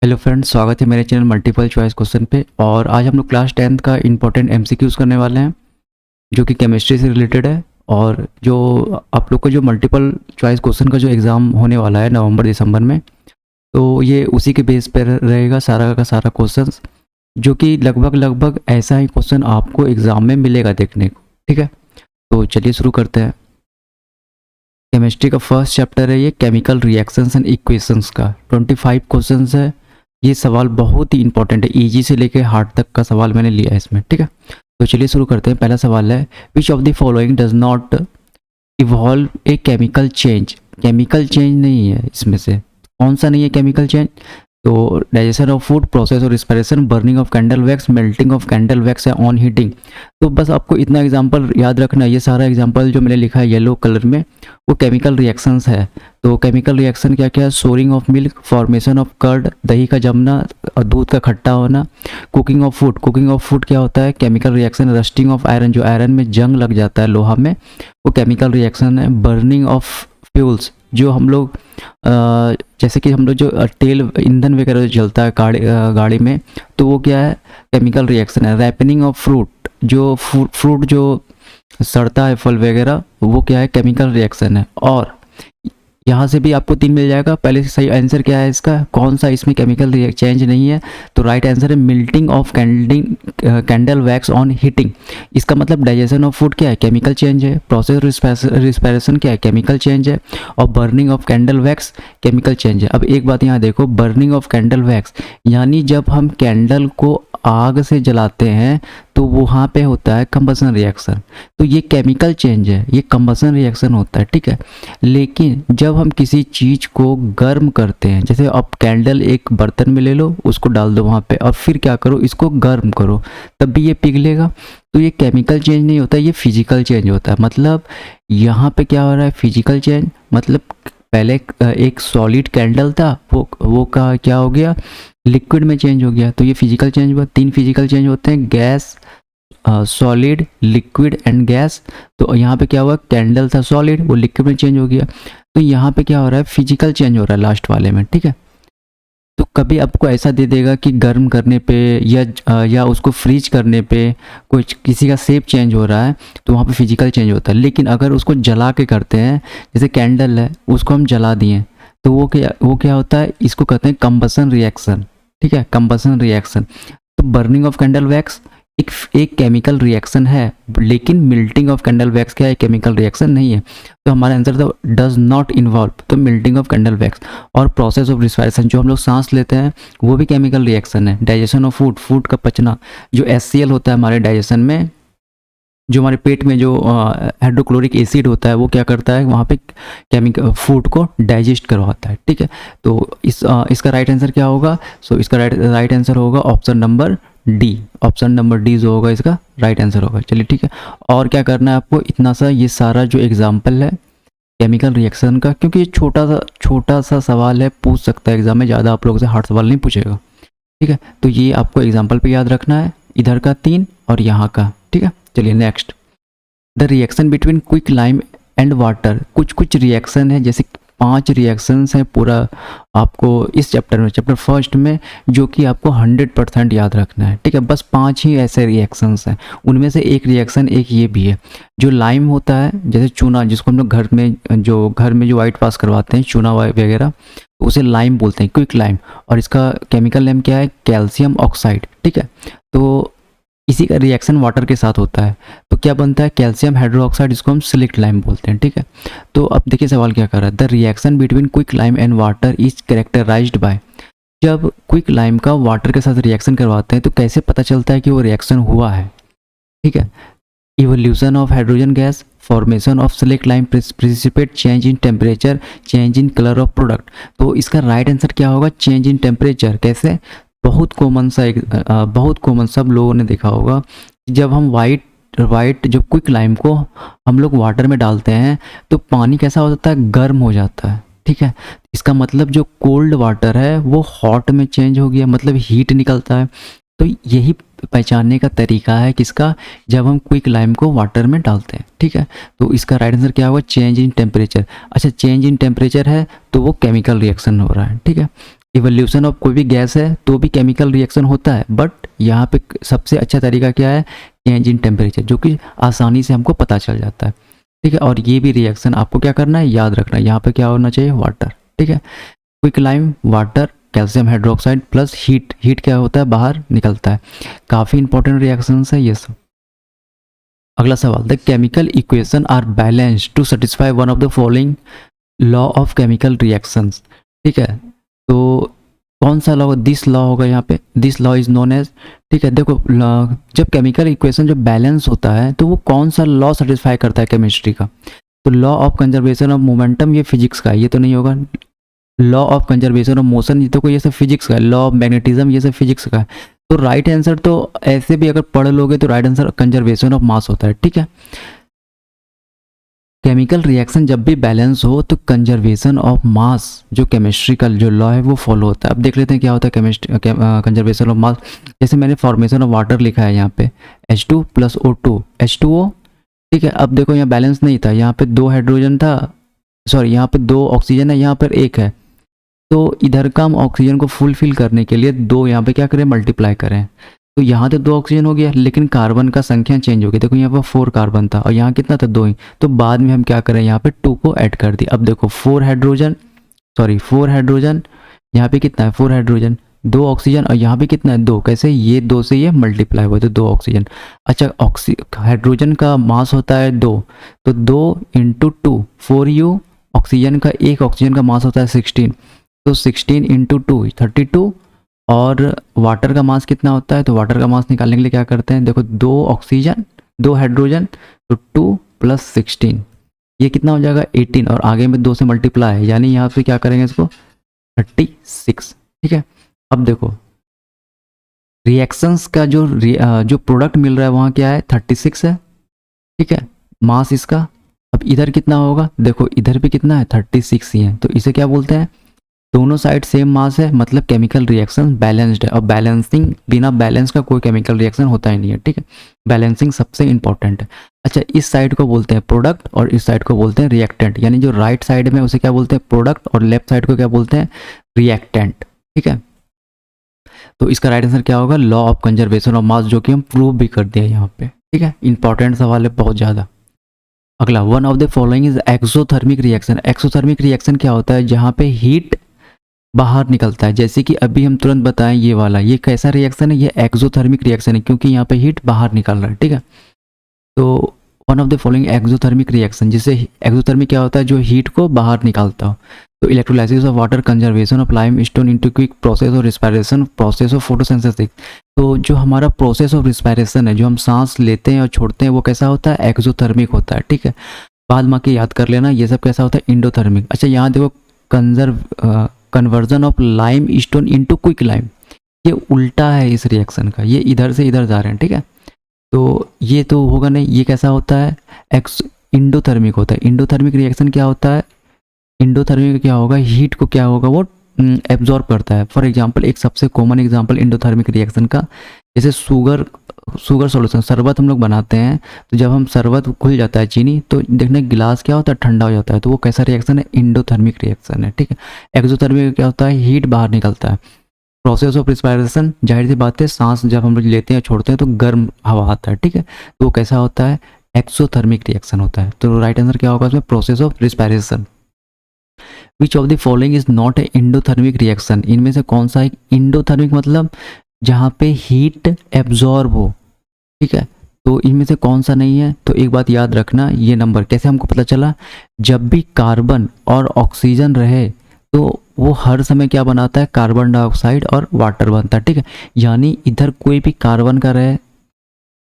Hello friends, स्वागत है मेरे चैनल मल्टीपल चॉइस क्वेश्चन पे। और आज हम लोग क्लास 10th का इंपॉर्टेंट एमसीक्यूज करने वाले हैं जो कि केमिस्ट्री से रिलेटेड है। और जो आप लोग को जो मल्टीपल चॉइस क्वेश्चन का जो एग्ज़ाम होने वाला है नवंबर दिसंबर में, तो ये उसी के बेस पर रहेगा सारा का सारा क्वेश्चन, जो कि लगभग लगभग ऐसा ही क्वेश्चन आपको एग्ज़ाम में मिलेगा देखने को। ठीक है, तो चलिए शुरू करते हैं। केमिस्ट्री का फर्स्ट चैप्टर है ये, केमिकल रिएक्शंस एंड इक्वेशंस का 25 क्वेश्चंस है। ये सवाल बहुत ही इंपॉर्टेंट है, इजी से लेके हार्ड तक का सवाल मैंने लिया है इसमें। ठीक है, तो चलिए शुरू करते हैं। पहला सवाल है, which of the following does not evolve a chemical change. Chemical change नहीं है इसमें से, कौन सा नहीं है केमिकल चेंज? तो डाइजेशन ऑफ फूड, प्रोसेस और respiration, burning of candle wax, melting of candle wax है ऑन हीटिंग। तो बस आपको इतना एग्जांपल याद रखना है। ये सारा एग्जांपल जो मैंने लिखा है येलो कलर में, वो केमिकल रिएक्शंस है। तो केमिकल रिएक्शन क्या क्या है? Souring of milk, formation of curd, दही का जमना और दूध का खट्टा होना। Cooking of food, cooking of food क्या होता है? Chemical reaction. Rusting of iron, जो आयरन में जंग लग जाता है लोहा में, वो केमिकल रिएक्शन है। बर्निंग ऑफ फ्यूल्स, जो हम लोग जैसे कि हम लोग जो तेल ईंधन वगैरह जो जलता है गाड़ी में, तो वो क्या है? केमिकल रिएक्शन है। रैपनिंग ऑफ फ्रूट, जो फ्रूट जो सड़ता है फल वगैरह, वो क्या है? केमिकल रिएक्शन है। और यहाँ से भी आपको 3 मिल जाएगा। पहले से सही आंसर क्या है इसका? कौन सा इसमें केमिकल चेंज नहीं है? तो राइट आंसर है melting of candle wax on heating. इसका मतलब डाइजेशन ऑफ फूड क्या है? केमिकल चेंज है। प्रोसेस रिस्पिरेशन क्या है? केमिकल चेंज है। और burning of candle wax chemical change है। अब एक बात यहाँ देखो, बर्निंग ऑफ कैंडल वैक्स यानी जब हम कैंडल को आग से जलाते हैं तो वहाँ पे होता है कंबसन रिएक्शन, तो ये केमिकल चेंज है, ये कंबसन रिएक्शन होता है। ठीक है, लेकिन जब हम किसी चीज़ को गर्म करते हैं, जैसे आप कैंडल एक बर्तन में ले लो, उसको डाल दो वहाँ पे, और फिर क्या करो, इसको गर्म करो, तब भी ये पिघलेगा। तो ये केमिकल चेंज नहीं होता, ये फिजिकल चेंज होता है। मतलब यहाँ पे क्या हो रहा है? Physical change. मतलब पहले एक सॉलिड कैंडल था, वो का क्या हो गया? लिक्विड में चेंज हो गया। तो ये फिजिकल चेंज हुआ। 3 फिजिकल चेंज होते हैं, gas, solid, liquid and gas. तो यहाँ पे क्या हुआ? कैंडल था सॉलिड, वो लिक्विड में चेंज हो गया। तो यहाँ पे क्या हो रहा है? फिजिकल चेंज हो रहा है लास्ट वाले में। ठीक है, तो कभी आपको ऐसा दे देगा कि गर्म करने पे या उसको फ्रीज करने पे कुछ किसी का शेप चेंज हो रहा है, तो वहाँ पे फिजिकल चेंज होता है। लेकिन अगर उसको जला के करते हैं, जैसे कैंडल है, उसको हम जला दिए, तो वो क्या होता है? इसको कहते हैं कंबसन रिएक्शन। ठीक है, कंबसन रिएक्शन। तो बर्निंग ऑफ कैंडल वैक्स एक केमिकल रिएक्शन है, लेकिन मिल्टिंग ऑफ कैंडल वैक्स क्या है? केमिकल रिएक्शन नहीं है। तो हमारा आंसर था डज नॉट इन्वॉल्व, तो मिल्टिंग ऑफ कैंडल वैक्स। और प्रोसेस ऑफ रिस्पिरेशन, जो हम लोग सांस लेते हैं, वो भी केमिकल रिएक्शन है। डाइजेशन ऑफ फूड, फूड का पचना, जो HCl होता है हमारे डाइजेशन में, जो हमारे पेट में जो हाइड्रोक्लोरिक एसिड होता है, वो क्या करता है? वहाँ पे केमिकल फूड को डाइजेस्ट करवाता है। ठीक है, तो इसका राइट आंसर क्या होगा? सो इसका राइट आंसर होगा option number D. Option number D जो होगा इसका राइट आंसर होगा। चलिए ठीक है, और क्या करना है आपको? इतना सा, ये सारा जो एग्जाम्पल है केमिकल रिएक्शन का, क्योंकि ये छोटा सा सवाल है, पूछ सकता है एग्जाम में, ज़्यादा आप लोगों से हार्ड सवाल नहीं पूछेगा। ठीक है, तो ये आपको एग्जाम्पल पे याद रखना है, इधर का 3 और यहाँ का। ठीक है, चलिए next, the reaction between quick lime and water. कुछ रिएक्शन है, जैसे 5 रिएक्शंस हैं पूरा आपको इस चैप्टर में, चैप्टर फर्स्ट में, जो कि आपको 100% याद रखना है। ठीक है, बस 5 ही ऐसे रिएक्शंस हैं। उनमें से एक रिएक्शन एक ये भी है, जो लाइम होता है, जैसे चूना, जिसको हम लोग घर में जो वाइट पास करवाते हैं, चूना वगैरह, उसे लाइम बोलते हैं, क्विक लाइम। और इसका केमिकल नेम क्या है? Calcium oxide. ठीक है, तो इसी का रिएक्शन वाटर के साथ होता है, तो क्या बनता है? कैल्शियम हाइड्रोक्साइड, जिसको हम सिलिक लाइम बोलते हैं। ठीक है, तो अब देखिए सवाल क्या कर रहा है, the reaction between quick lime and water is characterised by. जब क्विक लाइम का वाटर के साथ रिएक्शन करवाते हैं, तो कैसे पता चलता है कि वो रिएक्शन हुआ है? ठीक है, evolution of hydrogen gas, formation of slaked lime, precipitate, change in temperature, change in colour of product. तो इसका राइट आंसर क्या होगा? Change in temperature. कैसे? बहुत कॉमन सब लोगों ने देखा होगा, जब हम वाइट जो क्विक लाइम को हम लोग वाटर में डालते हैं, तो पानी कैसा हो जाता है? गर्म हो जाता है। ठीक है, इसका मतलब जो कोल्ड वाटर है वो हॉट में चेंज हो गया, मतलब हीट निकलता है। तो यही पहचानने का तरीका है किसका? जब हम क्विक लाइम को वाटर में डालते हैं। ठीक है, तो इसका राइट आंसर क्या होगा? Change in temperature. अच्छा, चेंज इन टेम्परेचर है तो वो केमिकल रिएक्शन हो रहा है। ठीक है, इवोल्यूशन ऑफ कोई भी गैस है तो भी केमिकल रिएक्शन होता है, बट यहाँ पे सबसे अच्छा तरीका क्या है, चेंज इन टेम्परेचर, जो कि आसानी से हमको पता चल जाता है। ठीक है, और ये भी रिएक्शन आपको क्या करना है, याद रखना है। यहाँ पे क्या होना चाहिए, वाटर। ठीक है, quicklime water calcium hydroxide plus heat, heat क्या होता है, बाहर निकलता है। काफ़ी इंपॉर्टेंट रिएक्शंस है ये सब। अगला सवाल, the chemical equation are balanced to satisfy one of the following law of chemical reactions. ठीक है, तो कौन सा लॉ, दिस लॉ होगा यहाँ पे, this law is known as. ठीक है, देखो जब केमिकल इक्वेशन जो बैलेंस होता है तो वो कौन सा लॉ सेटिस्फाई करता है केमिस्ट्री का, तो law of conservation of momentum, ये फिजिक्स का है, ये तो नहीं होगा। Law of conservation of motion, ये तो कोई, ये सब फिजिक्स का है। लॉ ऑफ मैग्नेटिज्म, ये सब फिजिक्स का है। तो राइट आंसर तो ऐसे भी अगर पढ़ लोगे तो right answer conservation of mass होता है। ठीक है, केमिकल रिएक्शन जब भी बैलेंस हो तो कंजर्वेशन ऑफ मास जो केमिस्ट्री का जो लॉ है वो फॉलो होता है। अब देख लेते हैं क्या होता है केमिस्ट्री कंजर्वेशन ऑफ मास। जैसे मैंने फॉर्मेशन ऑफ वाटर लिखा है यहाँ पे H2 + O2 H2O। ठीक है, अब देखो यहाँ बैलेंस नहीं था, यहाँ पे 2 हाइड्रोजन था, सॉरी यहाँ पे 2 ऑक्सीजन है, यहाँ पर 1 है। तो इधर का हम ऑक्सीजन को फुलफिल करने के लिए 2 यहाँ पे क्या करें, मल्टीप्लाई करें। तो यहाँ तो 2 ऑक्सीजन हो गया, लेकिन कार्बन का संख्या चेंज हो गई। देखो यहाँ पर 4 कार्बन था और यहाँ कितना था, 2 ही। तो बाद में हम क्या करें, यहाँ पे 2 को ऐड कर दिया। अब देखो 4 हाइड्रोजन, यहाँ पे कितना है, 4 हाइड्रोजन, 2 ऑक्सीजन, और यहाँ पे कितना है, 2। कैसे, ये 2 से ये मल्टीप्लाई हुआ तो 2 ऑक्सीजन। अच्छा, हाइड्रोजन का मास होता है 2, तो 2 × 2 4U। ऑक्सीजन का, एक ऑक्सीजन का मास होता है 16, तो 16 × 2 32। और वाटर का मास कितना होता है, तो वाटर का मास निकालने के लिए क्या करते हैं, देखो 2 ऑक्सीजन 2 हाइड्रोजन, तो 2 + 16, ये कितना हो जाएगा 18, और आगे में 2 से मल्टीप्लाई है, यानी यहाँ पे क्या करेंगे इसको 36। ठीक है, अब देखो रिएक्शंस का जो प्रोडक्ट मिल रहा है वहाँ क्या है, 36 है। ठीक है, मास इसका। अब इधर कितना होगा, देखो इधर भी कितना है, 36 ही है। तो इसे क्या बोलते हैं, दोनों साइड सेम मास है, मतलब केमिकल रिएक्शन बैलेंस्ड है। और बैलेंसिंग, बिना बैलेंस का कोई केमिकल रिएक्शन होता ही नहीं है। ठीक है, बैलेंसिंग सबसे इंपॉर्टेंट है। अच्छा, इस साइड को बोलते हैं प्रोडक्ट और इस साइड को बोलते हैं रिएक्टेंट, यानी जो राइट साइड में उसे क्या बोलते हैं, प्रोडक्ट, और लेफ्ट साइड को क्या बोलते हैं, रिएक्टेंट। ठीक है, तो इसका राइट आंसर क्या होगा, law of conservation of mass, जो कि हम प्रूव भी कर दिया यहाँ पे। ठीक है, इंपॉर्टेंट सवाल है बहुत ज़्यादा। अगला, one of the following is exothermic reaction. Exothermic reaction क्या होता है, जहाँ पे हीट बाहर निकलता है। जैसे कि अभी हम तुरंत बताएं, ये वाला, ये कैसा रिएक्शन है, ये एक्सोथर्मिक रिएक्शन है, क्योंकि यहाँ पे हीट बाहर निकल रहा है। ठीक है, तो one of the following exothermic reaction, जिससे एक्सोथर्मिक क्या होता है, जो हीट को बाहर निकालता हो। तो electrolysis of water, conservation of limestone into quick process of respiration, process of photosynthesis. तो जो हमारा प्रोसेस ऑफ रिस्पायरेशन है, जो हम सांस लेते हैं और छोड़ते हैं, वो कैसा होता है, एक्सोथर्मिक होता है। ठीक है, बाद में के याद कर लेना, ये सब कैसा होता है, इंडोथर्मिक। अच्छा, यहाँ देखो conversion of lime stone into quick lime, ये उल्टा है इस रिएक्शन का, ये इधर से इधर जा रहे हैं। ठीक है, तो ये तो होगा नहीं, ये कैसा होता है, इंडोथर्मिक होता है। इंडोथर्मिक रिएक्शन क्या होता है, इंडोथर्मिक क्या होगा, हीट को क्या होगा, वो एब्जॉर्ब करता है। फॉर एग्जांपल, एक सबसे कॉमन एग्जांपल इंडोथर्मिक रिएक्शन का, जैसे शुगर सॉल्यूशन, शरबत हम लोग बनाते हैं, तो जब हम शरबत घुल जाता है चीनी, तो देखने गिलास क्या होता है, ठंडा हो जाता है, तो वो कैसा रिएक्शन है, इंडोथर्मिक रिएक्शन है। ठीक है, एक्सोथर्मिक क्या होता है, हीट बाहर निकलता है। प्रोसेस ऑफ रिस्पायरेशन, जाहिर सी बात है, सांस जब हम लोग लेते हैं छोड़ते हैं तो गर्म हवा आता है। ठीक है, तो वो कैसा होता है, एक्सोथर्मिक रिएक्शन होता है। तो राइट आंसर क्या होगा इसमें, process of respiration. Which of the following is not a endothermic reaction, इनमें से कौन सा एक इंडोथर्मिक, मतलब जहाँ पे हीट एब्जॉर्ब हो। ठीक है, तो इनमें से कौन सा नहीं है, तो एक बात याद रखना, ये नंबर कैसे हमको पता चला, जब भी कार्बन और ऑक्सीजन रहे तो वो हर समय क्या बनाता है, कार्बन डाइऑक्साइड और वाटर बनता है। ठीक है, यानी इधर कोई भी कार्बन का रहे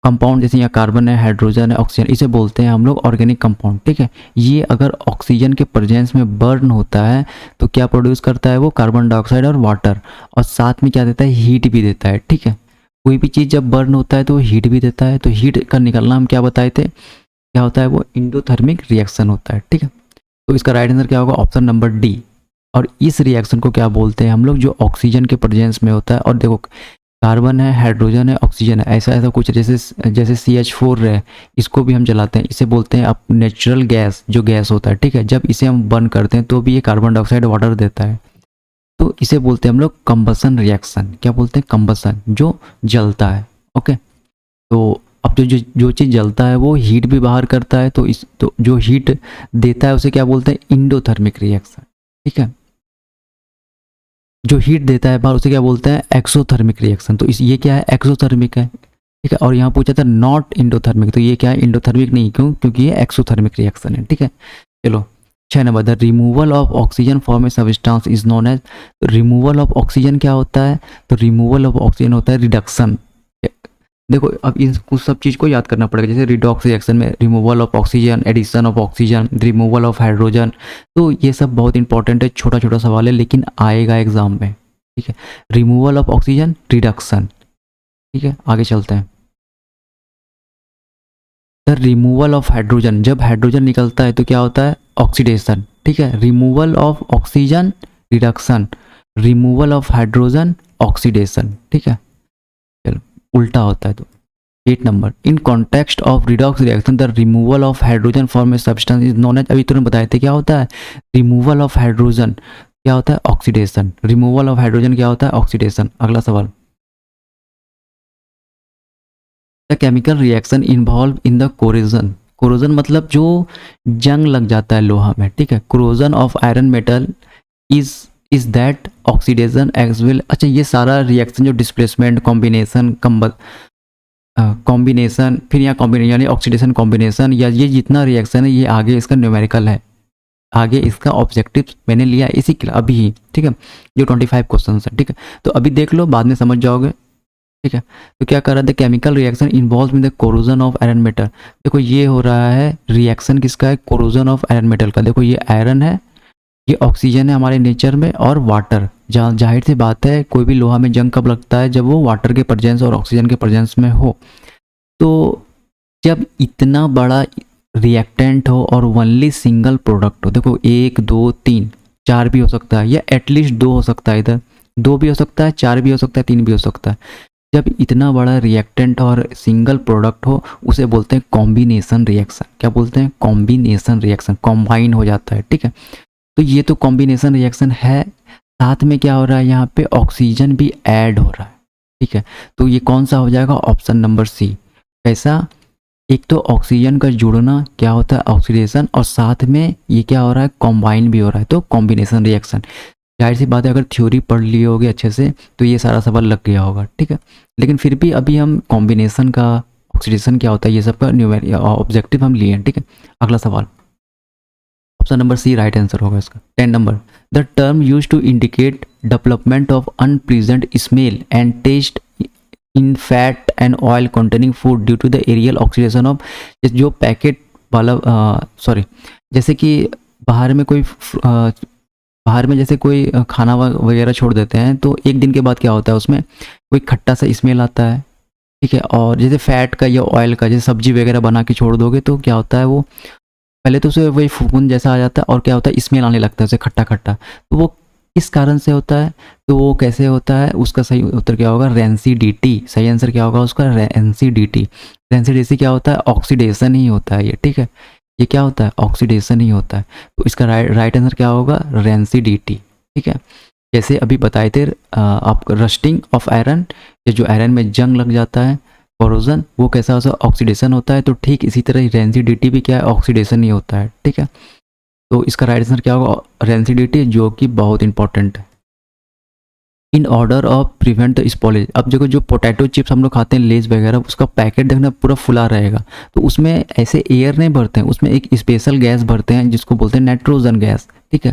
कंपाउंड, जैसे यहाँ कार्बन है, हाइड्रोजन है, ऑक्सीजन, इसे बोलते हैं हम लोग ऑर्गेनिक कंपाउंड। ठीक है, ये अगर ऑक्सीजन के प्रेजेंस में बर्न होता है तो क्या प्रोड्यूस करता है, वो कार्बन डाइऑक्साइड और वाटर, और साथ में क्या देता है, हीट भी देता है। ठीक है, कोई भी चीज़ जब बर्न होता है तो वो हीट भी देता है, तो हीट का निकलना हम क्या बताए थे, क्या होता है, वो इंडोथर्मिक रिएक्शन होता है। ठीक है, तो इसका राइट आंसर क्या होगा, ऑप्शन नंबर डी। और इस रिएक्शन को क्या बोलते हैं हम लोग, जो ऑक्सीजन के प्रेजेंस में होता है। और देखो कार्बन है, हाइड्रोजन है, ऑक्सीजन है, ऐसा ऐसा कुछ, जैसे CH4 है, इसको भी हम जलाते हैं, इसे बोलते हैं अब नेचुरल गैस, जो गैस होता है। ठीक है, जब इसे हम बर्न करते हैं तो भी ये कार्बन डाइऑक्साइड वाटर देता है। तो इसे बोलते हैं हम लोग कंबसन रिएक्शन। क्या बोलते हैं? कंबसन, जो जलता है। ओके, तो अब जो चीज़ जलता है वो हीट भी बाहर करता है, तो जो हीट देता है उसे क्या बोलते हैं? Endothermic reaction. ठीक है, जो हीट देता है बाहर उसे क्या बोलते हैं? Exothermic reaction. तो इस ये क्या है? एक्सोथर्मिक है। ठीक है, और यहाँ पूछा था नॉट इंडोथर्मिक, तो ये क्या है? इंडोथर्मिक नहीं, क्यों? क्योंकि ये एक्सोथर्मिक रिएक्शन है। ठीक है, चलो 6 number, the removal of oxygen from a substance is known as. Removal of oxygen क्या होता है? तो रिमूवल ऑफ ऑक्सीजन होता है रिडक्शन। देखो अब इन कुछ सब चीज़ को याद करना पड़ेगा, जैसे रिडॉक्स रिएक्शन में removal of oxygen, addition of oxygen, removal of hydrogen, तो ये सब बहुत इंपॉर्टेंट है। छोटा छोटा सवाल है लेकिन आएगा एग्जाम में। ठीक है, रिमूवल ऑफ ऑक्सीजन, रिडक्शन। ठीक है, आगे चलते हैं। द रिमूवल ऑफ हाइड्रोजन, जब हाइड्रोजन निकलता है तो क्या होता है? ऑक्सीडेशन। ठीक है, removal of oxygen, reduction, removal of hydrogen, oxidation. ठीक है, चलो उल्टा होता है तो 8 number, in context of redox reaction the removal of hydrogen from a substance is known as. अभी तुरंत बताए थे क्या होता है? रिमूवल ऑफ हाइड्रोजन क्या होता है? ऑक्सीडेशन। रिमूवल ऑफ हाइड्रोजन क्या होता है? ऑक्सीडेशन। अगला सवाल, the chemical reaction involve in the corrosion. Corrosion मतलब जो जंग लग जाता है लोहा में। ठीक है, corrosion of iron metal is that oxidation as well. अच्छा, ये सारा रिएक्शन जो डिस्प्लेसमेंट, कॉम्बिनेशन, कॉम्बिनेशन, फिर यहाँ कॉम्बिनेशन यानी ऑक्सीडेशन, कॉम्बिनेशन, या ये जितना रिएक्शन है ये आगे इसका न्यूमेरिकल है, आगे इसका ऑब्जेक्टिव मैंने लिया इसी के अभी ही। ठीक है, जो 25 क्वेश्चन है। ठीक है, तो अभी देख लो, बाद में समझ जाओगे। ठीक है, तो क्या कर रहा था? Chemical reaction involve in the corrosion of iron metal. देखो ये हो रहा है रिएक्शन किसका है? कोरोजन ऑफ आयरन मेटल का। देखो ये आयरन है, ये ऑक्सीजन है हमारे नेचर में, और वाटर। जाहिर सी बात है कोई भी लोहा में जंग कब लगता है? जब वो वाटर के प्रेजेंस और ऑक्सीजन के प्रेजेंस में हो। तो जब इतना बड़ा रिएक्टेंट हो और ओनली सिंगल प्रोडक्ट हो, देखो 1 2 3 4 भी हो सकता है, या एटलीस्ट 2 हो सकता है, इधर 2 भी हो सकता है, 4 भी हो सकता है, 3 भी हो सकता है। जब इतना बड़ा रिएक्टेंट और सिंगल प्रोडक्ट हो उसे बोलते हैं कॉम्बिनेशन रिएक्शन। क्या बोलते हैं? कॉम्बिनेशन रिएक्शन, कॉम्बाइन हो जाता है। ठीक है, तो ये तो कॉम्बिनेशन रिएक्शन है, साथ में क्या हो रहा है? यहाँ पे ऑक्सीजन भी ऐड हो रहा है। ठीक है, तो ये कौन सा हो जाएगा? Option number C. कैसा? एक तो ऑक्सीजन का जुड़ना क्या होता है? ऑक्सीडेशन, और साथ में ये क्या हो रहा है? कॉम्बाइन भी हो रहा है, तो कॉम्बिनेशन रिएक्शन। जाहिर सी बात है अगर थ्योरी पढ़ लिए होगे अच्छे से तो ये सारा सवाल लग गया होगा। ठीक है, लेकिन फिर भी अभी हम कॉम्बिनेशन का, ऑक्सीडेशन क्या होता है, ये सब का न्यूमेरिकल ऑब्जेक्टिव हम लिए हैं। ठीक है, अगला सवाल, option number C right answer होगा इसका। 10 number, the term use to indicate development of unpleasant smell and taste in fat and oil containing food due to the aerial oxidation of. जो पैकेट वाला जैसे कि बाहर में कोई बाहर में जैसे कोई खाना वगैरह छोड़ देते हैं तो एक दिन के बाद क्या होता है? उसमें कोई खट्टा सा स्मेल आता है। ठीक है, और जैसे फैट का या ऑयल का, जैसे सब्जी वगैरह बना के छोड़ दोगे तो क्या होता है? वो पहले तो उसे वही फूंद जैसा आ जाता है और क्या होता है? स्मेल आने लगता है उसे, खट्टा खट्टा। तो वो किस कारण से होता है? तो वो कैसे होता है? उसका सही उत्तर क्या होगा? रेंसिडिटी। सही आंसर क्या होगा उसका? रेंसिडिटी। रेंसिडिटी क्या होता है? ऑक्सीडेशन ही होता है ये। ठीक है, ये क्या होता है? ऑक्सीडेशन ही होता है। तो इसका राइट आंसर क्या होगा? रेंसिडिटी। ठीक है, जैसे अभी बताए थे आप, रस्टिंग ऑफ आयरन, ये जो आयरन में जंग लग जाता है, कोरोजन, वो कैसा होता है? ऑक्सीडेशन होता है। तो ठीक इसी तरह रेंसिडिटी भी क्या है? ऑक्सीडेशन ही होता है। ठीक है, तो इसका राइट आंसर क्या होगा? रेंसिडिटी, जो कि बहुत इंपॉर्टेंट है। In order of prevent the spoilage. अब देखो जो पोटैटो चिप्स हम लोग खाते हैं, लेज वगैरह, उसका पैकेट देखना पूरा फुला रहेगा, तो उसमें ऐसे एयर नहीं भरते हैं, उसमें एक स्पेशल गैस भरते हैं जिसको बोलते हैं नाइट्रोजन गैस। ठीक है,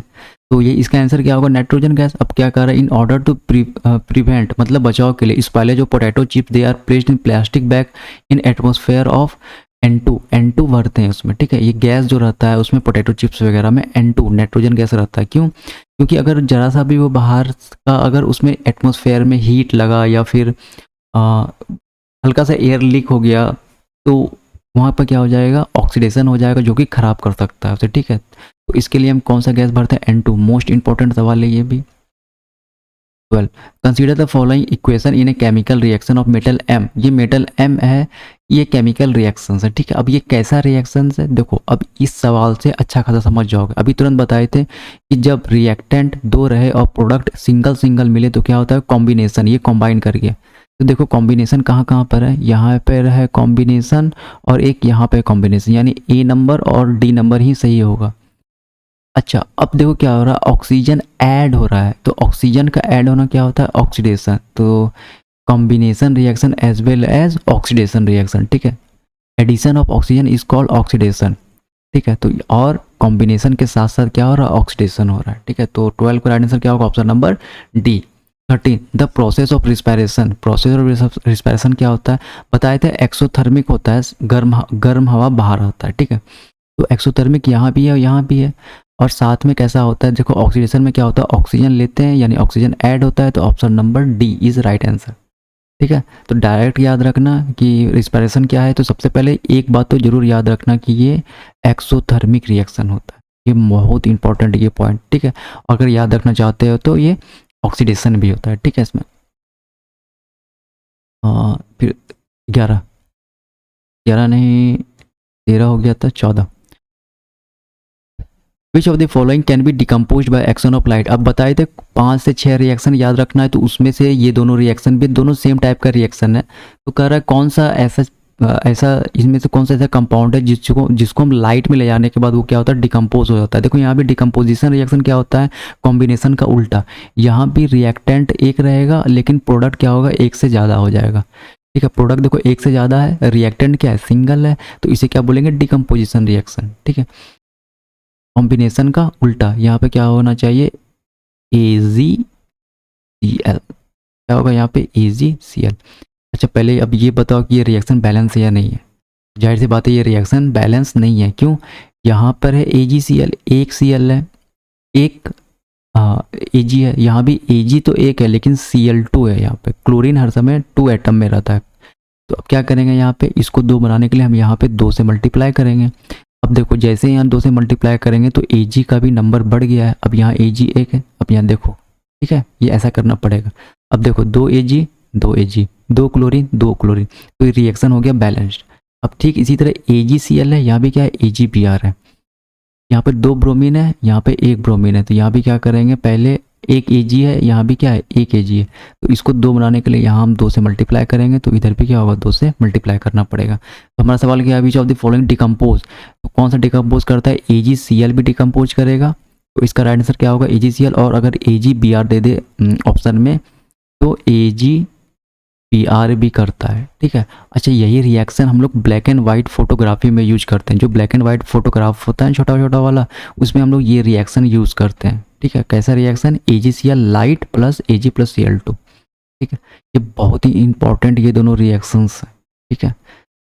तो ये इसका आंसर क्या होगा? Nitrogen gas. अब क्या कर रहा है? इन ऑर्डर टू प्रिवेंट मतलब बचाव के लिए, spoilage of potato chips they are placed in plastic bag in atmosphere of N2 भरते हैं उसमें। ठीक है, ये गैस जो रहता है उसमें पोटैटो चिप्स वगैरह में N2 नाइट्रोजन गैस रहता है। क्यों? क्योंकि अगर जरा सा भी वो बाहर का, अगर उसमें एटमॉस्फेयर में हीट लगा या फिर हल्का सा एयर लीक हो गया तो वहाँ पर क्या हो जाएगा? ऑक्सीडेशन हो जाएगा, जो कि ख़राब कर सकता है उसे। ठीक है, तो इसके लिए हम कौन सा गैस भरते हैं? N2। मोस्ट इंपॉर्टेंट सवाल है ये भी। 12 consider the following equation in a chemical reaction of metal M। ये मेटल M है, ये केमिकल रिएक्शन है, ठीक है। अब ये कैसा रिएक्शन है, देखो अब इस सवाल से अच्छा खासा समझ जाओगे। अभी तुरंत बताए थे कि जब रिएक्टेंट दो रहे और प्रोडक्ट सिंगल सिंगल मिले तो क्या होता है, कॉम्बिनेशन, ये कॉम्बाइन करके। तो देखो कॉम्बिनेशन कहाँ कहाँ पर है, यहाँ पर है कॉम्बिनेशन और एक यहाँ पे कॉम्बिनेशन, यानी A नंबर और D नंबर ही सही होगा। अच्छा अब देखो क्या हो रहा है, ऑक्सीजन ऐड हो रहा है, तो ऑक्सीजन का ऐड होना क्या होता है, ऑक्सीडेशन। तो combination reaction as well as oxidation reaction, ठीक है। Addition of oxygen is called oxidation, ठीक है। तो और कॉम्बिनेशन के साथ साथ क्या हो रहा है, ऑक्सीडेशन हो रहा है, ठीक है। तो 12 का राइट आंसर क्या होगा, option number D. 13 the process of respiration. Process of respiration क्या होता है, बताए थे एक्सोथर्मिक होता है, गर्म हवा बाहर आता है, ठीक है। तो एक्सोथर्मिक यहाँ भी है, यहाँ भी है। और साथ में कैसा होता है, देखो ऑक्सीडेशन में क्या होता है, ऑक्सीजन लेते हैं यानी ऑक्सीजन ऐड होता है, तो option number D is right answer, ठीक है। तो डायरेक्ट याद रखना कि रिस्पायरेशन क्या है। तो सबसे पहले एक बात तो जरूर याद रखना कि ये एक्सोथर्मिक रिएक्शन होता है, ये बहुत इंपॉर्टेंट ये पॉइंट, ठीक है। और अगर याद रखना चाहते हो तो ये ऑक्सीडेशन भी होता है, ठीक है। इसमें फिर 11 नहीं 13 हो गया था, 14। Which of the following can be decompose by action of light. अब बताए थे 5 से 6 रिएक्शन याद रखना है, तो उसमें से ये दोनों रिएक्शन भी दोनों सेम टाइप का रिएक्शन है। तो कह रहा है कौन सा ऐसा इसमें से कौन सा ऐसा कंपाउंड है जिसको हम लाइट में ले जाने के बाद वो क्या होता है, डिकम्पोज हो जाता है। देखो यहाँ भी डिकम्पोजिशन रिएक्शन क्या होता है, कॉम्बिनेशन का उल्टा। यहाँ भी रिएक्टेंट एक रहेगा लेकिन प्रोडक्ट क्या होगा, एक से ज़्यादा हो जाएगा, ठीक है। प्रोडक्ट देखो एक से ज़्यादा है, रिएक्टेंट क्या है, सिंगल है, तो इसे क्या बोलेंगे, डिकम्पोजिशन रिएक्शन, ठीक है। कॉम्बिनेशन का उल्टा, यहाँ पे क्या होना चाहिए, AgCl, क्या होगा यहाँ पे, AgCl। अच्छा पहले अब ये बताओ कि ये रिएक्शन बैलेंस है या नहीं है। जाहिर सी बात है ये रिएक्शन बैलेंस नहीं है, क्यों, यहाँ पर है AgCl, एक Cl है, एक Ag है, यहाँ भी Ag तो एक है लेकिन Cl2 है। यहाँ पे क्लोरीन हर समय 2 एटम में रहता है। तो अब क्या करेंगे, यहाँ पे इसको 2 बनाने के लिए हम यहाँ पे 2 से मल्टीप्लाई करेंगे। अब देखो जैसे यहाँ 2 से मल्टीप्लाई करेंगे तो Ag का भी नंबर बढ़ गया है, अब यहाँ Ag एक है, अब यहाँ देखो, ठीक है, ये ऐसा करना पड़ेगा। अब देखो 2 Ag 2 Ag 2 क्लोरीन 2 क्लोरीन, तो ये रिएक्शन हो गया बैलेंस्ड। अब ठीक इसी तरह AgCl है, यहाँ भी क्या है, AgBr है, यहाँ पे 2 ब्रोमीन है, यहाँ पे 1 ब्रोमीन है, तो यहाँ भी क्या करेंगे, पहले एक Ag है, यहाँ भी क्या है, एक Ag है, तो इसको 2 बनाने के लिए यहाँ हम 2 से मल्टीप्लाई करेंगे, तो इधर भी क्या होगा, 2 से मल्टीप्लाई करना पड़ेगा। तो हमारा सवाल क्या है, which of the following decompose, तो कौन सा डिकम्पोज करता है, AgCl भी डिकम्पोज करेगा, तो इसका राइट आंसर क्या होगा, AgCl। और अगर AgBr दे दे ऑप्शन में तो AgBr भी करता है, ठीक है। अच्छा यही रिएक्शन हम लोग ब्लैक एंड वाइट फोटोग्राफी में यूज करते हैं, जो ब्लैक एंड वाइट फोटोग्राफ होता है छोटा छोटा वाला, उसमें हम लोग ये रिएक्शन यूज करते हैं, ठीक है। कैसा reaction, AgCl light plus Ag plus Cl2, ठीक है। ये बहुत ही इंपॉर्टेंट ये दोनों रिएक्शंस हैं, ठीक है।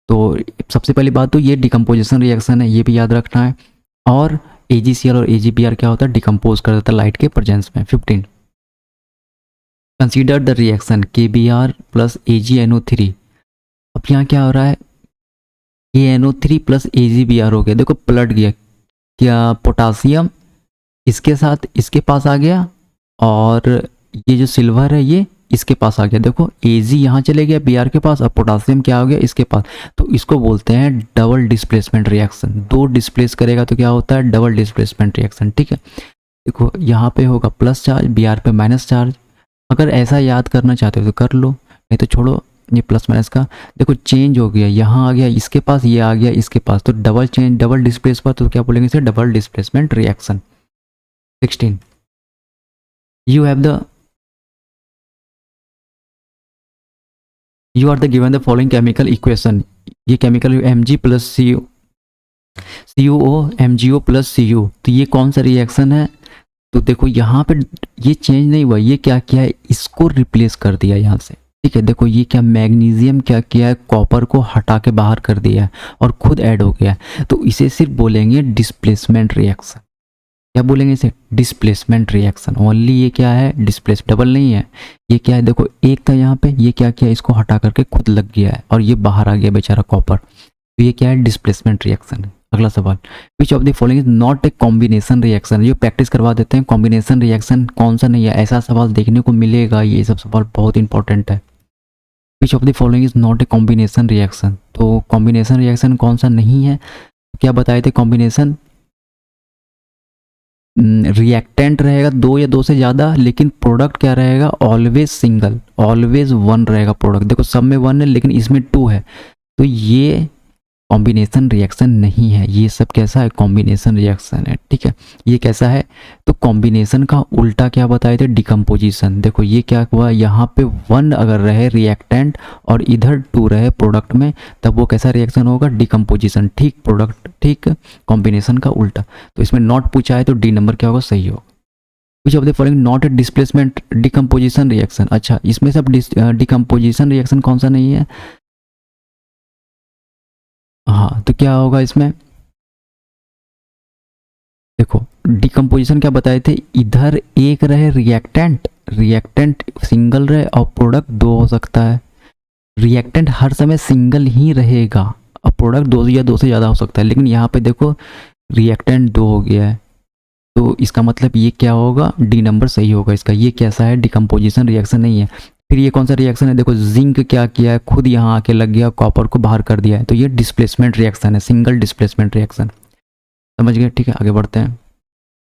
तो सबसे पहली बात तो ये डिकम्पोजिशन रिएक्शन है, ये भी याद रखना है। और AgCl और AgBr क्या होता है, डिकम्पोज कर देता है लाइट के प्रेजेंस में। 15 consider the reaction KBr plus AgNO3। अब यहाँ क्या हो रहा है, KNO3 प्लस AgBr हो गया, देखो पलट गया, क्या पोटासियम इसके साथ इसके पास आ गया और ये जो सिल्वर है ये इसके पास आ गया। देखो Ag यहाँ चले गया Br के पास और पोटासियम क्या हो गया इसके पास, तो इसको बोलते हैं डबल डिस्प्लेसमेंट रिएक्शन। 2 डिस्प्लेस करेगा तो क्या होता है, डबल डिस्प्लेसमेंट रिएक्शन, ठीक है। देखो यहाँ पे होगा प्लस चार्ज, Br पे माइनस चार्ज। अगर ऐसा याद करना चाहते हो तो कर लो, नहीं तो छोड़ो, ये प्लस माइनस का देखो चेंज हो गया, यहाँ आ गया इसके पास, ये आ गया इसके पास, तो डबल चेंज, डबल डिस्प्लेस पर, तो क्या बोलेंगे इसे, double displacement reaction. 16 you are the given the following chemical equation। ये chemical Mg plus CuO MgO plus Cu, तो ये कौन सा रिएक्शन है, तो देखो यहाँ पे ये चेंज नहीं हुआ, ये क्या किया है, इसको रिप्लेस कर दिया यहाँ से, ठीक है। देखो ये क्या, मैग्नीशियम क्या किया है, कॉपर को हटा के बाहर कर दिया है और खुद ऐड हो गया है, तो इसे सिर्फ बोलेंगे डिस्प्लेसमेंट रिएक्शन। क्या बोलेंगे इसे, डिस्प्लेसमेंट रिएक्शन। ओनली ये क्या है, डिस्प्लेस, डबल नहीं है, ये क्या है, देखो एक था यहाँ पे, ये क्या किया, इसको हटा करके खुद लग गया है और ये बाहर आ गया बेचारा कॉपर, तो ये क्या है, डिस्प्लेसमेंट रिएक्शन है। अगला सवाल, which of the following is not a combination reaction. जो प्रैक्टिस करवा देते हैं कॉम्बिनेशन रिएक्शन कौन सा नहीं है, ऐसा सवाल देखने को मिलेगा, ये सब सवाल बहुत इंपॉर्टेंट है। Which of the following is not a combination reaction, तो कॉम्बिनेशन रिएक्शन कौन सा नहीं है, क्या बताए थे कॉम्बिनेशन, रिएक्टेंट रहेगा दो या दो से ज़्यादा, लेकिन प्रोडक्ट क्या रहेगा, ऑलवेज सिंगल, ऑलवेज वन रहेगा प्रोडक्ट। देखो सब में वन है लेकिन इसमें टू है, तो ये कॉम्बिनेशन रिएक्शन नहीं है, ये सब कैसा है, कॉम्बिनेशन रिएक्शन है। ठीक है, ये कैसा है, तो कॉम्बिनेशन का उल्टा क्या बताए थे, डिकम्पोजिशन। देखो ये क्या हुआ, यहाँ पे वन अगर रहे रिएक्टेंट और इधर टू रहे प्रोडक्ट में, तब वो कैसा रिएक्शन होगा, डिकम्पोजिशन। ठीक, प्रोडक्ट ठीक, कॉम्बिनेशन का उल्टा। तो इसमें नॉट पूछा है तो डी नंबर क्या होगा, सही होगा। Which of the following not a displacement decomposition reaction. अच्छा, इसमें सब डिकम्पोजिशन रिएक्शन कौन सा नहीं है, हाँ, तो क्या होगा इसमें, देखो डिकम्पोजिशन क्या बताए थे, इधर एक रहे रिएक्टेंट, रिएक्टेंट सिंगल रहे और प्रोडक्ट दो हो सकता है। रिएक्टेंट हर समय सिंगल ही रहेगा और प्रोडक्ट दो या दो से ज़्यादा हो सकता है, लेकिन यहाँ पे देखो रिएक्टेंट दो हो गया है, तो इसका मतलब ये क्या होगा, डी नंबर सही होगा इसका। ये कैसा है, डिकम्पोजिशन रिएक्शन नहीं है। फिर ये कौन सा रिएक्शन है, देखो जिंक क्या किया है, खुद यहाँ आके लग गया, कॉपर को बाहर कर दिया है, तो ये डिस्प्लेसमेंट रिएक्शन है, सिंगल डिस्प्लेसमेंट रिएक्शन। समझ गए, ठीक है, आगे बढ़ते हैं।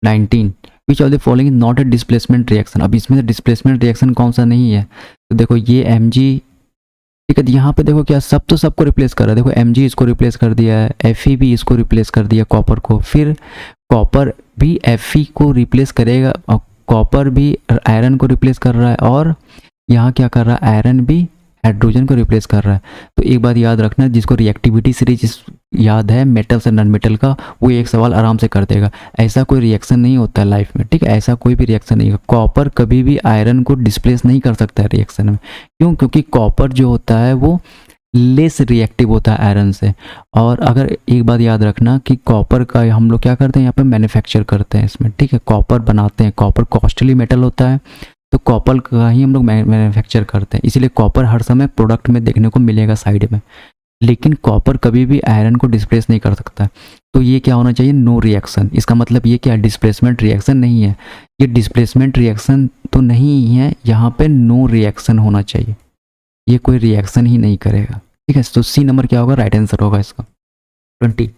19, which of the following is not a displacement reaction. अब इसमें से डिस्प्लेसमेंट रिएक्शन कौन सा नहीं है, तो देखो ये Mg, ठीक है, यहाँ पे देखो क्या सब तो सबको रिप्लेस कर रहा है, देखो Mg इसको रिप्लेस कर दिया है, Fe भी इसको रिप्लेस कर दिया कॉपर को, फिर कॉपर भी Fe को रिप्लेस करेगा, कॉपर भी आयरन को रिप्लेस कर रहा है, और यहाँ क्या कर रहा है, आयरन भी हाइड्रोजन को रिप्लेस कर रहा है। तो एक बात याद रखना, जिसको रिएक्टिविटी सीरीज याद है मेटल से नॉन मेटल का, वो एक सवाल आराम से कर देगा। ऐसा कोई रिएक्शन नहीं होता है लाइफ में, ठीक है, ऐसा कोई भी रिएक्शन नहीं है। कॉपर कभी भी आयरन को डिस्प्लेस नहीं कर सकता है रिएक्शन में, क्यों, क्योंकि कॉपर जो होता है वो लेस रिएक्टिव होता है आयरन से। और अगर एक बात याद रखना कि कॉपर का हम लोग क्या करते हैं, यहाँ पे मैन्युफैक्चर करते हैं इसमें, ठीक है, कॉपर बनाते हैं, कॉपर कॉस्टली मेटल होता है, तो कॉपर का ही हम लोग मैन्युफैक्चर करते हैं, इसीलिए कॉपर हर समय प्रोडक्ट में देखने को मिलेगा साइड में, लेकिन कॉपर कभी भी आयरन को डिस्प्लेस नहीं कर सकता। तो ये क्या होना चाहिए, नो रिएक्शन। इसका मतलब ये क्या, डिस्प्लेसमेंट रिएक्शन नहीं है, ये डिस्प्लेसमेंट रिएक्शन तो नहीं है, यहाँ पे नो रिएक्शन होना चाहिए, ये कोई रिएक्शन ही नहीं करेगा। ठीक है, तो सी नंबर क्या होगा, राइट आंसर होगा इसका। 20,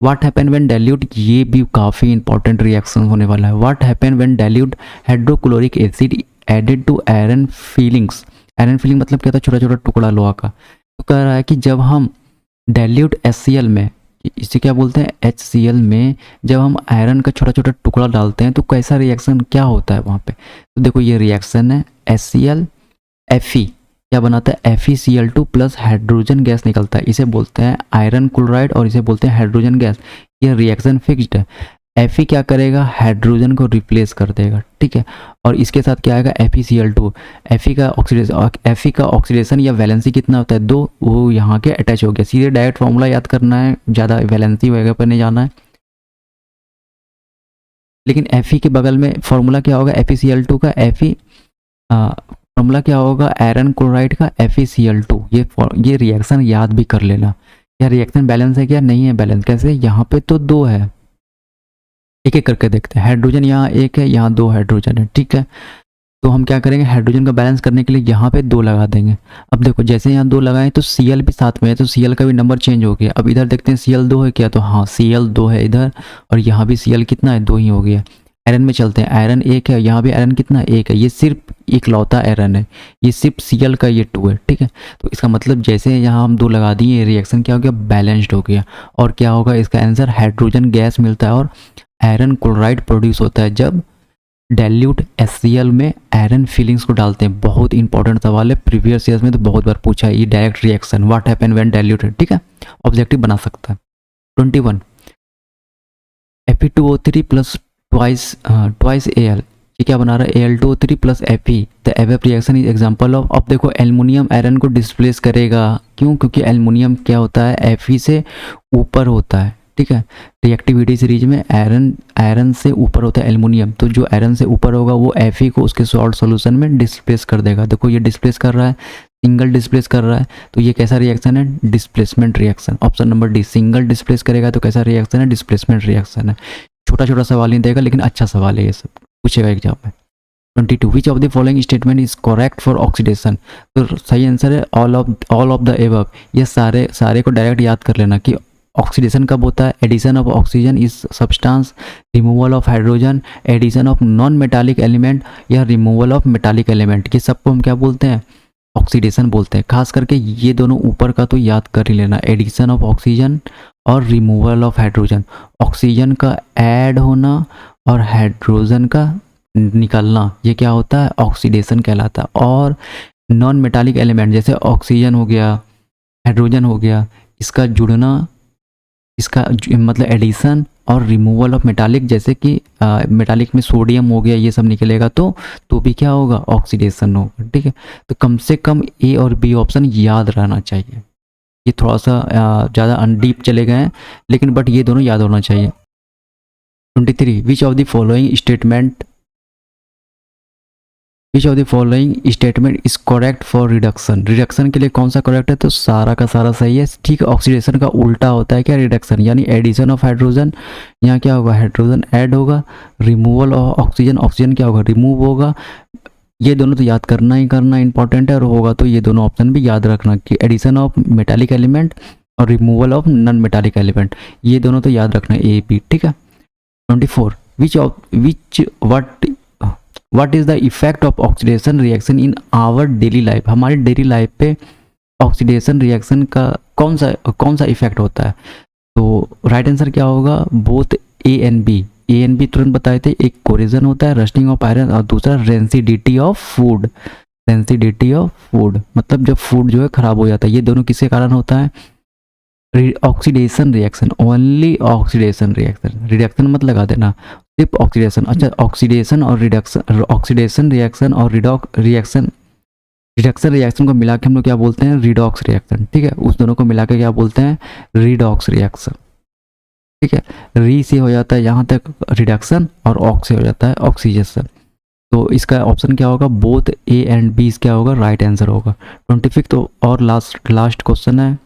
व्हाट हैपन व्हेन डाइल्यूट, ये भी काफ़ी इंपॉर्टेंट रिएक्शन होने वाला है। What happen when dilute hydrochloric acid added to iron filings. Iron filing मतलब क्या था, छोटा छोटा टुकड़ा लोहा का। तो कह रहा है कि जब हम डाइल्यूट HCl में, इसे क्या बोलते हैं, HCl में जब हम आयरन का छोटा छोटा टुकड़ा डालते हैं तो कैसा रिएक्शन क्या होता है वहाँ पे। तो देखो ये रिएक्शन है, HCl Fe क्या बनाता है, FeCl2 प्लस हाइड्रोजन गैस निकलता है, इसे बोलते हैं आयरन क्लोराइड और इसे बोलते हैं हाइड्रोजन गैस। ये रिएक्शन फिक्स्ड है। Fe क्या करेगा, हाइड्रोजन को रिप्लेस कर देगा, ठीक है, और इसके साथ क्या आएगा, FeCl2। Fe का ऑक्सीडेशन या वैलेंसी कितना होता है, 2, वो यहाँ के अटैच हो गया। सीधे डायरेक्ट फॉर्मूला याद करना है, ज़्यादा वैलेंसी वगैरह पर नहीं जाना है। लेकिन Fe के बगल में फॉर्मूला क्या होगा, FeCl2 का Fe फॉर्मूला क्या होगा, आयरन क्लोराइड का FeCl2। ये रिएक्शन याद भी कर लेना। क्या रिएक्शन बैलेंस है, क्या नहीं है बैलेंस, कैसे, यहाँ पे तो 2 है, एक एक करके देखते हैं। हाइड्रोजन यहाँ 1 है, यहाँ 2 हाइड्रोजन है, ठीक है, तो हम क्या करेंगे, हाइड्रोजन का बैलेंस करने के लिए यहाँ पे 2 लगा देंगे। अब देखो जैसे यहाँ 2 लगाएं तो Cl भी साथ में है, तो Cl का भी नंबर चेंज हो गया। अब इधर देखते हैं Cl 2 है क्या, तो हाँ Cl 2 है इधर, और यहाँ भी Cl कितना है, 2 ही हो गया। आयरन में चलते हैं, आयरन 1 है, यहाँ भी आयरन कितना, 1 है, ये सिर्फ एक लौता आयरन है, ये सिर्फ Cl का ये 2 है, ठीक है। तो इसका मतलब जैसे यहाँ हम 2 लगा दिए, रिएक्शन क्या हो गया, बैलेंस्ड हो गया। और क्या होगा इसका आंसर, हाइड्रोजन गैस मिलता है और आयरन क्लोराइड प्रोड्यूस होता है जब डाइल्यूट HCl में आयरन फीलिंग्स को डालते हैं। बहुत इंपॉर्टेंट सवाल है, प्रीवियस ईयर्स में तो बहुत बार पूछा है ये direct reaction, what happen when diluted, ठीक है, ऑब्जेक्टिव बना सकता है। 21, Fe2O3 प्लस ट्वाइस Al, ये क्या बना रहा है, Al2O3 plus Fe, the above reaction is example of. अब देखो एल्युमिनियम आयरन को डिस्प्लेस करेगा, क्यों, क्योंकि एल्युमिनियम क्या होता है, Fe से ऊपर होता है, ठीक है, रिएक्टिविटी सीरीज में आयरन से ऊपर होता है एल्युमिनियम, तो जो आयरन से ऊपर होगा वो Fe को उसके सॉल्ट सॉल्यूशन में डिस्प्लेस कर देगा। देखो ये डिस्प्लेस कर रहा है, सिंगल डिस्प्लेस कर रहा है तो ये कैसा रिएक्शन है, displacement reaction. Option number D, single displace करेगा तो कैसा रिएक्शन है, डिस्प्लेसमेंट रिएक्शन है। छोटा छोटा सवाल नहीं देगा लेकिन अच्छा सवाल है, ये सब पूछेगा एग्जाम में। 22, which of the following statement is correct for oxidation. तो सही आंसर है ऑल ऑफ द एबव। ये सारे को डायरेक्ट याद कर लेना कि ऑक्सीडेशन कब होता है, addition of oxygen is substance, removal of hydrogen, addition of non metallic element या रिमूवल ऑफ मेटालिक एलिमेंट। ये सबको हम क्या बोलते हैं, ऑक्सीडेशन बोलते हैं। खास करके ये दोनों ऊपर का तो याद कर ही लेना, एडिशन ऑफ ऑक्सीजन और रिमूवल ऑफ हाइड्रोजन। ऑक्सीजन का ऐड होना और हाइड्रोजन का निकलना, ये क्या होता है, ऑक्सीडेशन कहलाता है। और नॉन मेटालिक एलिमेंट जैसे ऑक्सीजन हो गया, हाइड्रोजन हो गया, इसका जुड़ना, इसका मतलब एडिशन और रिमूवल ऑफ मेटालिक, जैसे कि मेटालिक में सोडियम हो गया, ये सब निकलेगा तो भी क्या होगा, ऑक्सीडेशन होगा। ठीक है, तो कम से कम ए और बी ऑप्शन याद रहना चाहिए। ये थोड़ा सा ज़्यादा अनडीप चले गए हैं लेकिन बट ये दोनों याद होना चाहिए। 23, which of the following statement is correct for reduction. Reduction के लिए कौन सा करेक्ट है, तो सारा का सारा सही है। ठीक है, ऑक्सीडेशन का उल्टा होता है क्या, रिडक्शन, यानी एडिशन ऑफ हाइड्रोजन, यहाँ क्या होगा, हाइड्रोजन ऐड होगा, रिमूवल ऑफ ऑक्सीजन, ऑक्सीजन क्या होगा, रिमूव होगा। ये दोनों तो याद करना ही करना इंपॉर्टेंट है, और होगा तो ये दोनों ऑप्शन भी याद रखना कि एडिशन ऑफ मेटालिक एलिमेंट और removal of non metallic element, ये दोनों तो याद रखना ए बी। ठीक है। 24, what is the effect of oxidation reaction in our daily life. हमारी डेली लाइफ पे ऑक्सीडेशन रिएक्शन का कौन सा इफेक्ट होता है, तो राइट आंसर क्या होगा, बोथ ए एंड बी तुरंत बताए थे। एक कोरिजन होता है, रस्टिंग ऑफ आयरन, और दूसरा रेंसिडिटी ऑफ फूड। मतलब जब फूड जो है खराब हो जाता है। ये दोनों किसके कारण होता है, oxidation reaction, only oxidation reaction. Reduction मत लगा देना, सिर्फ ऑक्सीडेशन। अच्छा, ऑक्सीडेशन और रिडक्शन, ऑक्सीडेशन रिएक्शन और रिडक्शन रिएक्शन को मिला के हम लोग क्या बोलते हैं, रिडॉक्स रिएक्शन। ठीक है, उस दोनों को मिला के क्या बोलते हैं, रिडॉक्स रिएक्शन। ठीक है, री से हो जाता है यहाँ तक रिडक्शन और ऑक्स से हो जाता है ऑक्सीडेशन। तो इसका ऑप्शन क्या होगा, बोथ ए एंड बी क्या होगा, राइट आंसर होगा। 25 तो और लास्ट क्वेश्चन है,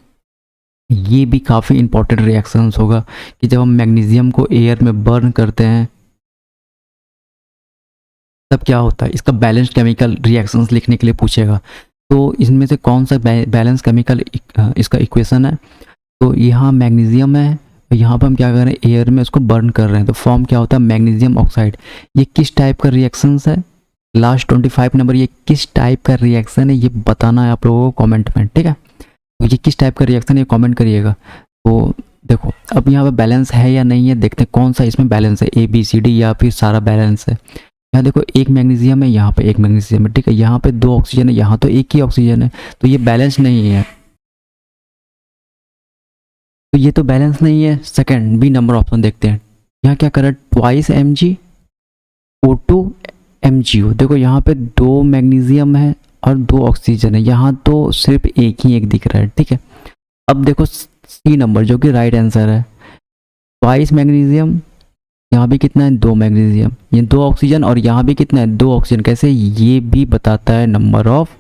ये भी काफ़ी इंपॉर्टेंट रिएक्शंस होगा कि जब हम मैग्नीशियम को एयर में बर्न करते हैं तब क्या होता है। इसका बैलेंस केमिकल रिएक्शंस लिखने के लिए पूछेगा, तो इसमें से कौन सा बैलेंस केमिकल इसका इक्वेशन है। तो यहाँ मैग्नीशियम है, यहाँ पर हम क्या कर रहे हैं, एयर में उसको बर्न कर रहे हैं, तो फॉर्म क्या होता है, मैग्नीशियम ऑक्साइड। ये किस टाइप का रिएक्शंस है, लास्ट 25 नंबर, ये किस टाइप का रिएक्शन है ये बताना है आप लोगों को कॉमेंट में। ठीक है, तो ये किस टाइप का रिएक्शन है कमेंट करिएगा। तो देखो अब यहाँ पे बैलेंस है या नहीं है, देखते हैं कौन सा इसमें बैलेंस है, ए बी सी डी या फिर सारा बैलेंस है। यहाँ देखो एक मैग्नीशियम है, यहाँ पे एक मैग्नीशियम है। ठीक है, यहाँ पे 2 ऑक्सीजन है, यहाँ तो एक ही ऑक्सीजन है, तो ये बैलेंस नहीं है। तो ये तो बैलेंस नहीं है। सेकंड बी नंबर ऑप्शन देखते हैं, यहाँ क्या करें, ट्वाइस mg O2 MgO। देखो यहाँ पे 2 मैग्नीशियम है और 2 ऑक्सीजन है, यहाँ तो सिर्फ एक दिख रहा है। ठीक है, अब देखो सी नंबर जो कि राइट आंसर है, ट्वाइस मैग्नीशियम, यहाँ भी कितना है, 2 मैग्नीशियम, ये 2 ऑक्सीजन, और यहाँ भी कितना है, 2 ऑक्सीजन। कैसे, ये भी बताता है number of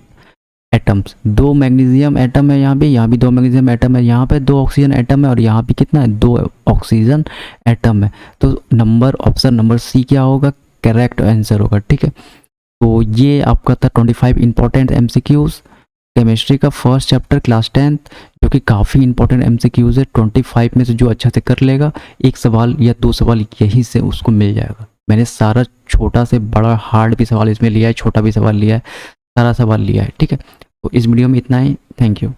atoms. 2 magnesium atom है यहाँ भी 2 मैग्नीशियम एटम है, यहाँ पे 2 ऑक्सीजन एटम है, और यहाँ भी कितना है, 2 ऑक्सीजन एटम है। तो ऑप्शन नंबर सी क्या होगा, करेक्ट आंसर होगा। ठीक है, तो ये आपका था 25 इंपॉर्टेंट MCQs केमिस्ट्री का फर्स्ट चैप्टर क्लास 10th, जो कि काफ़ी इंपॉर्टेंट MCQs है। 25 में से जो अच्छा से कर लेगा, 1 सवाल या 2 सवाल यहीं से उसको मिल जाएगा। मैंने सारा छोटा से बड़ा हार्ड भी सवाल इसमें लिया है, छोटा भी सवाल लिया है, सारा सवाल लिया है। ठीक है, तो इस वीडियो में इतना ही, थैंक यू।